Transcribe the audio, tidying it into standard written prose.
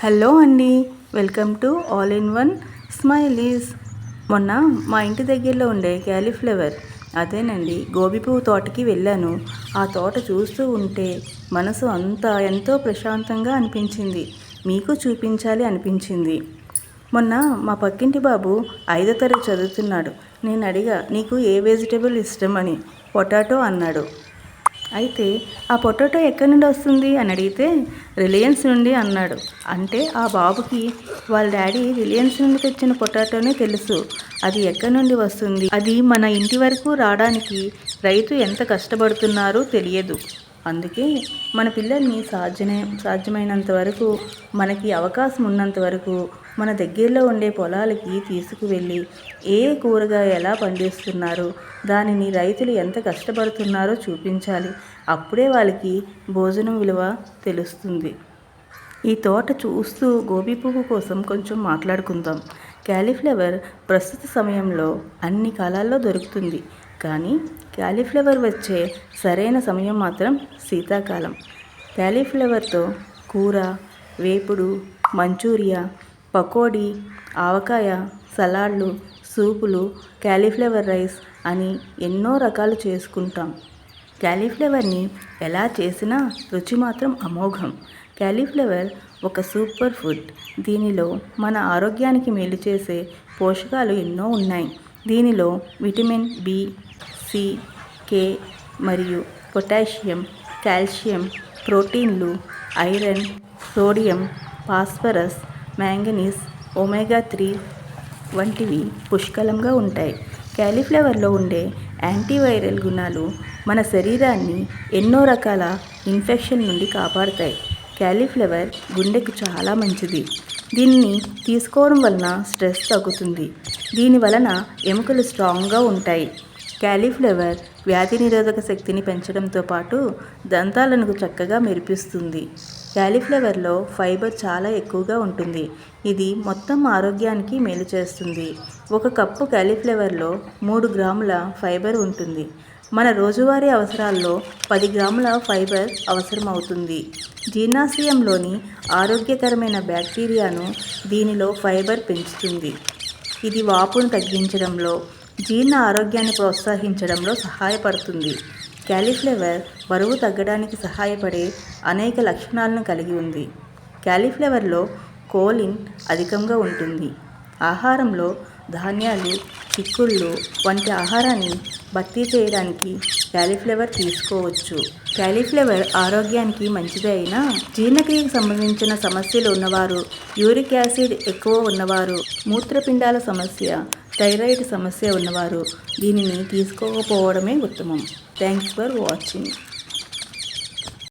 Hello అండి, welcome to all in one smileys. మొన్న మా ఇంటి దగ్గరలో ఉండే క్యాలీఫ్లవర్ అదేనండి గోబీ పువ్వు తోటకి వెళ్ళాను. ఆ తోట చూస్తూ ఉంటే మనసు అంతా ఎంతో ప్రశాంతంగా అనిపించింది. మీకు చూపించాలి అనిపించింది. మొన్న మా పక్కింటి బాబు 5వ తరగతి చదువుతున్నాడు. నేను అడిగా, నీకు ఏ వెజిటేబుల్ ఇష్టం అని. పొటాటో అన్నాడు. అయితే ఆ పొటాటో ఎక్కడి నుండి వస్తుంది అని అడిగితే రిలయన్స్ నుండి అన్నాడు. అంటే ఆ బాబుకి వాళ్ళ డాడీ రిలయన్స్ నుండి తెచ్చిన పొటాటోనే తెలుసు. అది ఎక్కడి నుండి వస్తుంది, అది మన ఇంటి వరకు రావడానికి రైతు ఎంత కష్టపడుతున్నారో తెలియదు. అందుకే మన పిల్లల్ని సాధ్యమైనంత వరకు, మనకి అవకాశం ఉన్నంత వరకు మన దగ్గరలో ఉండే పొలాలకి తీసుకువెళ్ళి ఏ కూరగాయ ఎలా పండిస్తున్నారో, దానిని రైతులు ఎంత కష్టపడుతున్నారో చూపించాలి. అప్పుడే వాళ్ళకి భోజనం విలువ తెలుస్తుంది. ఈ తోట చూస్తూ గోబీ పువ్వు కోసం కొంచెం మాట్లాడుకుందాం. క్యాలీఫ్లవర్ ప్రస్తుత సమయంలో అన్ని కాలాల్లో దొరుకుతుంది. కానీ క్యాలీఫ్లవర్ వచ్చే సరైన సమయం మాత్రం శీతాకాలం. క్యాలీఫ్లవర్తో కూర, వేపుడు, మంచూరియా, పకోడీ, ఆవకాయ, సలాడ్లు, సూపులు, క్యాలీఫ్లవర్ రైస్ అని ఎన్నో రకాలు చేసుకుంటాం. క్యాలీఫ్లవర్ని ఎలా చేసినా రుచి మాత్రం అమోఘం. క్యాలీఫ్లవర్ ఒక సూపర్ ఫుడ్. దీనిలో మన ఆరోగ్యానికి మేలు చేసే పోషకాలు ఎన్నో ఉన్నాయి. దీనిలో విటమిన్ బి, సి, కే మరియు పొటాషియం, కాల్షియం, ప్రోటీన్లు, iron, sodium, phosphorus, manganese, omega 3 వంటివి పుష్కలంగా ఉంటాయి. క్యాలీఫ్లవర్లో ఉండే యాంటీవైరల్ గుణాలు మన శరీరాన్ని ఎన్నో రకాల ఇన్ఫెక్షన్ నుండి కాపాడుతాయి. క్యాలీఫ్లవర్ గుండెకు చాలా మంచిది. దీన్ని తీసుకోవడం వలన స్ట్రెస్ తగ్గుతుంది. దీని వలన ఎముకలు స్ట్రాంగ్గా ఉంటాయి. క్యాలీఫ్లవర్ వ్యాధి నిరోధక శక్తిని పెంచడంతో పాటు దంతాలను చక్కగా మెరిపిస్తుంది. క్యాలీఫ్లవర్లో ఫైబర్ చాలా ఎక్కువగా ఉంటుంది. ఇది మొత్తం ఆరోగ్యానికి మేలు చేస్తుంది. 1 కప్పు క్యాలీఫ్లవర్లో 3 గ్రాముల ఫైబర్ ఉంటుంది. మన రోజువారీ అవసరాల్లో 10 గ్రాముల ఫైబర్ అవసరమవుతుంది. జీర్ణాశయంలోని ఆరోగ్యకరమైన బ్యాక్టీరియాను దీనిలో ఫైబర్ పెంచుతుంది. ఇది వాపును తగ్గించడంలో, జీర్ణ ఆరోగ్యాన్ని ప్రోత్సహించడంలో సహాయపడుతుంది. క్యాలీఫ్లవర్ బరువు తగ్గడానికి సహాయపడే అనేక లక్షణాలను కలిగి ఉంది. క్యాలీఫ్లవర్లో కోలిన్ అధికంగా ఉంటుంది. ఆహారంలో ధాన్యాలు, చిక్కుళ్ళు వంటి ఆహారాన్ని భర్తీ చేయడానికి క్యాలీఫ్లవర్ తీసుకోవచ్చు. క్యాలీఫ్లవర్ ఆరోగ్యానికి మంచిదే అయినా జీర్ణక్రియకు సంబంధించిన సమస్యలు ఉన్నవారు, యూరిక్ యాసిడ్ ఎక్కువ ఉన్నవారు, మూత్రపిండాల సమస్య, థైరాయిడ్ సమస్య ఉన్నవారు దీనిని తీసుకోకపోవడమే ఉత్తమం. Thanks for watching.